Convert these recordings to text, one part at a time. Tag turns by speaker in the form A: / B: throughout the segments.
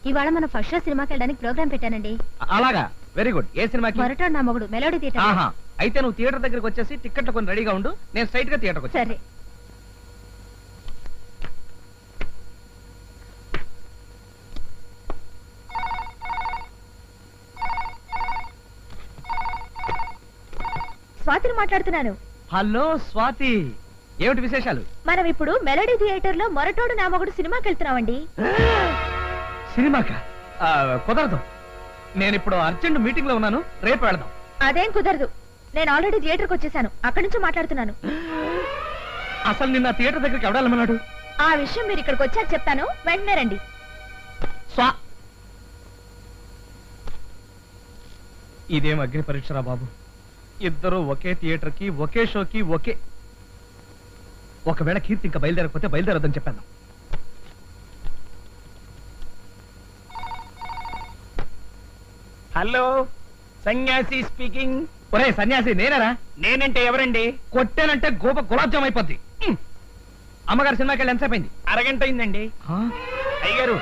A: ఇవాళ మన first show సినిమాకి వెళ్ళడానికి ప్రోగ్రామ్ పెట్టానండి.
B: అలాగా, వెరీ గుడ్. ఏ సినిమాకి?
A: మొరటోడు నా మొగుడు, మెలోడీ థియేటర్.
B: ఆహా, అయితే నువ్వు థియేటర్ దగ్గరికి వచ్చేసి టికెట్లు కొని రెడీగా ఉండు, నేను స్ట్రైట్ గా థియేటర్కి వచ్చా.
A: సరే. స్వాతిని మాట్లాడుతున్నాను.
B: హలో స్వాతి, ఏమిటి విశేషాలు?
A: మనం ఇప్పుడు మెలోడీ థియేటర్ లో మొరటోడు నా మొగుడు సినిమాకి వెళ్తున్నామండి.
B: సినిమాకా? కుదరదు, నేను ఇప్పుడు అర్జెంట్ మీటింగ్ లో ఉన్నాను, రేపు వెళదాం.
A: అదేం కుదరదు, నేను ఆల్రెడీ థియేటర్కి వచ్చేసాను, అక్కడి నుంచి మాట్లాడుతున్నాను.
B: అసలు నిన్న థియేటర్ దగ్గరికి ఎవడాలన్నాడు?
A: ఆ విషయం మీరు ఇక్కడికి వచ్చాక చెప్తాను, వెంటనే రండి.
B: ఇదేం అగ్ని పరీక్షరా బాబు, ఇద్దరు ఒకే థియేటర్ కి ఒకే షోకి ఒకే. ఒకవేళ కీర్తి ఇంకా బయలుదేరకపోతే బయలుదేరద్దని చెప్పాను.
C: హలో, సన్యాసి స్పీకింగ్.
B: ఒరే సన్యాసి, నేనేరా?
C: నేనంటే ఎవరండి?
B: కొట్టానంటే గులాబ్ జామ్ అయిపోద్ది. అమ్మగారు సినిమాకి వెళ్ళి ఎంతసేపు అయింది?
C: అరగంట అయిందండి. అయ్యగారు,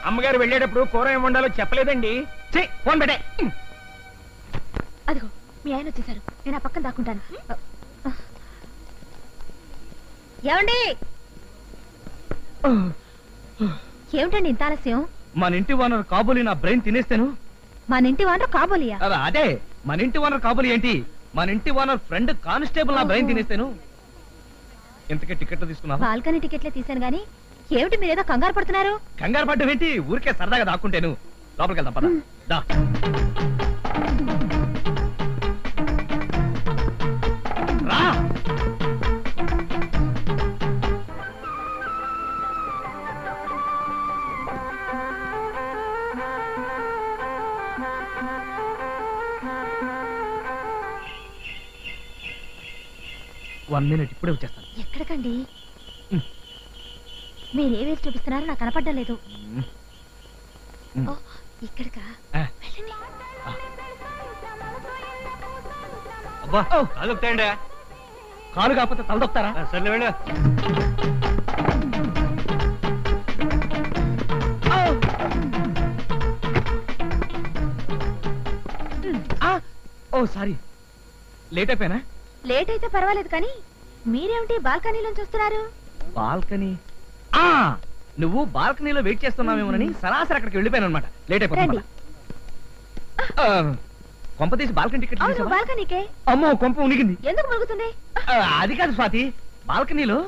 C: అమ్మగారు వెళ్ళేటప్పుడు కూర ఏం వండాలో చెప్పలేదండి.
B: ఫోన్ పెట్టే.
A: అదిగో మీ ఆయన వచ్చేసారు, నేను ఆ పక్కన దాక్కుంటాను. ఏమండి? ఏమిటండి ఇంత ఆలస్యం?
B: మన ఇంటి ఓనర్ కాబోలి నా బ్రెయిన్ తినేస్తాను.
A: మన ఇంటి ఓనర్ కాబోలియా?
B: అదే, మన ఇంటి ఓనర్ కాబోలి ఏంటి, మన ఇంటి ఓనర్ ఫ్రెండ్ కానిస్టేబుల్ నా బ్రెయిన్ తినేస్తాను. ఇంతకే టికెట్లు తీసుకున్నా?
A: బాల్కనీ టికెట్లే తీసాను గానీ ఏమిటి మీరేదో కంగారు పడుతున్నారు?
B: కంగారు పడ్డం ఏంటి, ఊరికే సరదాగా దాక్కుంటేను. లోపలికి వెళ్దాం పద. దా. రా. వన్ మినిట్, ఇప్పుడే వచ్చేస్తాను.
A: ఎక్కడికండి? మీరు ఏ వేసి చూపిస్తున్నారో నాకు కనపడ్డం లేదు. ఇక్కడికా?
B: అబ్బా, కాలు దొక్కుతాయండి. కాలు కాకపోతే తల దొక్కుతారా? సరే వెళ్ళు. ఓ సారీ, లేట్ అయిపోయినా?
A: లేట్ అయితే పర్వాలేదు కానీ మీరేమిటి బాల్కనీలోంచి వస్తున్నారు?
B: బాల్కనీ? నువ్వు బాల్కనీలో వెయిట్ చేస్తున్నావేమోనని సరాసరి అక్కడికి వెళ్ళిపోయాను అనమాట. లేట్ అయిపోయింది. కొంప తీసి బాల్కనీ టికెట్ తీసావా?
A: బాల్కనీకే.
B: అమ్మో, కొంప ఉనికింది.
A: ఎందుకు మురుగుతుంది?
B: అది కాదు స్వాతి, బాల్కనీలో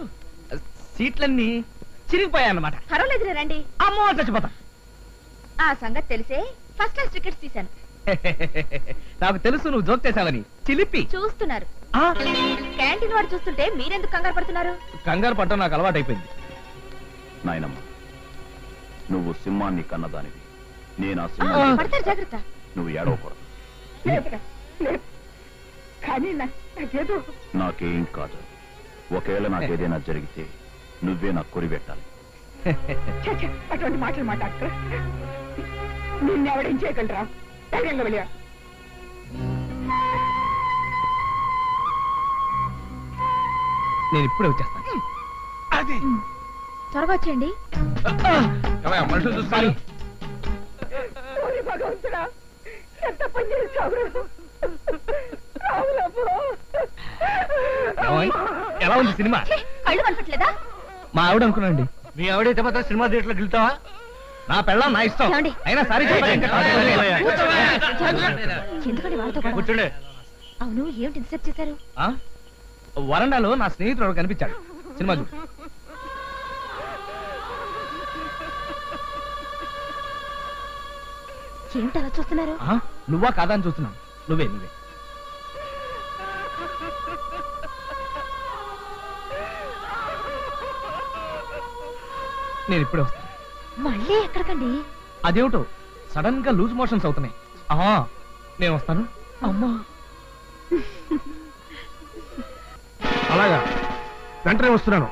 B: సీట్లన్నీ చిరిగిపోయాయన్నమాట.
A: పర్వాలేదు రండి.
B: అమ్మో, చచ్చిపోతా.
A: ఆ సంగతి తెలిసే ఫస్ట్ క్లాస్ టికెట్స్ తీశాను.
B: నాకు తెలుసు నువ్వు జోక్ చేసావని. చిలిపి
A: చూస్తున్నారు. క్యాంటీన్ వాడు చూస్తుంటే మీరెందుకు కంగారు పడుతున్నారు?
B: కంగారు పడటం నాకు అలవాటు అయిపోయింది.
D: నాయనమ్మ, నువ్వు సింహాన్ని కన్నదానివి, నేను ఆ సింహాన్ని.
A: పడతారు, జాగ్రత్త.
D: నువ్వు ఏడవకూడదు. నాకేం కాదు. ఒకవేళ నాకేదైనా జరిగితే నువ్వే నాకు కొరి పెట్టాలి.
E: అటువంటి మాటలు మాట్లాడక, నిన్నెవడేం చేయగలరా? ధైర్యంగా వెళ్ళా.
B: నేను ఇప్పుడే వచ్చేస్తాను.
C: అది
A: త్వరగా వచ్చేయండి.
B: మనుషులు చూస్తాను.
E: భగవంతుడా, ఎంత పని చేశావు?
B: ఎలా ఉంది సినిమా?
A: కళ్ళు కనపట్లేదా?
B: మా ఆవిడ అనుకున్నాండి. మీ ఆవిడైతే మాత్రం సినిమా థియేటర్ లో వెళ్తావా? నా పెళ్ళం నా ఇష్టం. అయినా సారీ
A: ఎందుకండి వాళ్ళతో
B: కూర్చోండి.
A: అవును, ఏమిటి ఇంతసేపు చేశారు?
B: వరండాలో నా స్నేహితుడు కనిపించాడు. సినిమా చూడు.
A: ఏమిటి అలా చూస్తున్నారు?
B: నువ్వా కాదా అని చూస్తున్నాను. నువ్వే నువ్వే. నేను ఇప్పుడే వస్తాను.
A: మళ్ళీ ఎక్కడికండి?
B: అదేమిటో సడన్ గా లూజ్ మోషన్స్ అవుతున్నాయి. నేను వస్తాను. అమ్మా,
C: అలాగా, వెంటనే వస్తున్నాను.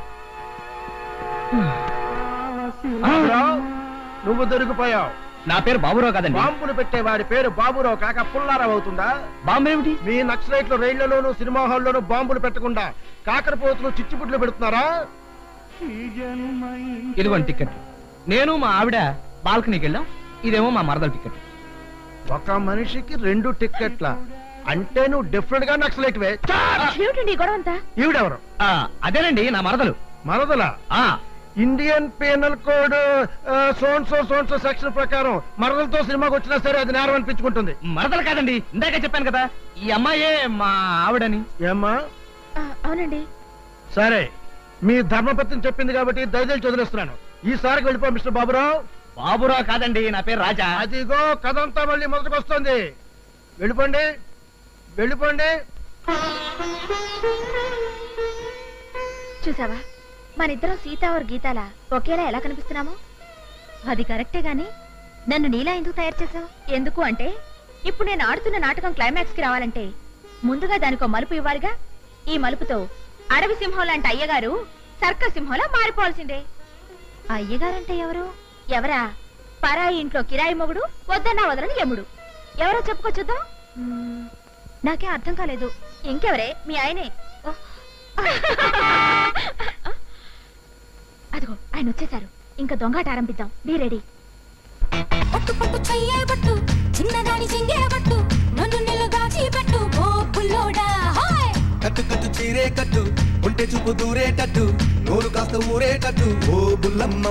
C: నువ్వు దొరికిపోయావు.
B: నా పేరు బాబురావు కాదండి.
C: బాంబులు పెట్టేవాడి పేరు బాబురావు కాక పుల్లారావు అవుతుందా?
B: బాంబు ఏమిటి?
C: మీ నక్సలైట్లు రైళ్లలోనూ సినిమా హాల్లోనూ బాంబులు పెట్టకుండా కాకరపోతులు చిచ్చుబుడ్లు పెడుతున్నారా?
B: ఇదిగోండి టికెట్. నేను మా ఆవిడ బాల్కనీకి వెళ్ళాం. ఇదేమో మా మరదల టికెట్.
C: ఒక మనిషికి 2 టిక్కెట్ల అంటే నువ్వు డిఫరెంట్ గా నక్సలైట్వే.
A: ఏమిటండి ఈ గొడవ అంతా?
C: ఈవిడెవరు?
B: అదేనండి నా మరదలు.
C: మరదలా? ఇండియన్ పీనల్ కోడ్ సోన్సో సెక్షన్ ప్రకారం మరదలతో సినిమాకి వచ్చినా సరే అది నేరం అనిపించుకుంటుంది.
B: మరదలు కాదండి, ఇందాక చెప్పాను కదా ఈ అమ్మాయే మా ఆవిడని.
C: ఏమ్మా?
A: అవునండి.
C: సరే, మీ ధర్మపత్ని చెప్పింది కాబట్టి దయచేసి వదిలేస్తున్నాను. ఈసారికి వెళ్ళిపో మిస్టర్ బాబురావు.
B: బాబురావు కాదండి, నా పేరు రాజా.
C: అదిగో కథంతా మళ్ళీ మొదటికి వస్తుంది. వెళ్ళిపోండి, వెళ్ళిపోండి.
A: చూసావా, మనిద్దరం సీతావర్ గీతాల ఒకేలా ఎలా కనిపిస్తున్నాము? అది కరెక్టే గాని నన్ను నీలా ఎందుకు తయారు చేసావు? ఎందుకు అంటే ఇప్పుడు నేను ఆడుతున్న నాటకం క్లైమాక్స్ కి రావాలంటే ముందుగా దానికో మలుపు ఇవ్వాలిగా. ఈ మలుపుతో అడవి సింహం లాంటి అయ్యగారు సర్కస్ సింహంలా మారిపోవాల్సిందే. అయ్యగారంటే ఎవరు? ఎవరా? పరాయి ఇంట్లో కిరాయి మొగుడు, వద్దన్నా వదలని యముడు. ఎవరో చెప్పుకో చూద్దాం. నాకే అర్థం కాలేదు. ఇంకెవరే? మీ ఆయనే. అదిగో ఆయన వచ్చేసారు. ఇంకా దొంగాట ఆరంభిద్దాం. Be ready.
F: పట్టు పట్టు చెయ్యబట్టు చిన్నదాని చెంగేబట్టు నన్ను నిలుగాచి పెట్టు ఓ పుల్లోడా. హాయ్
G: కట్టు కట్టు చీరే కట్టు ఉంటే చూపు దూరేటట్టు నోరు కాస్త ఊరేటట్టు ఓ బుల్లమ్మ.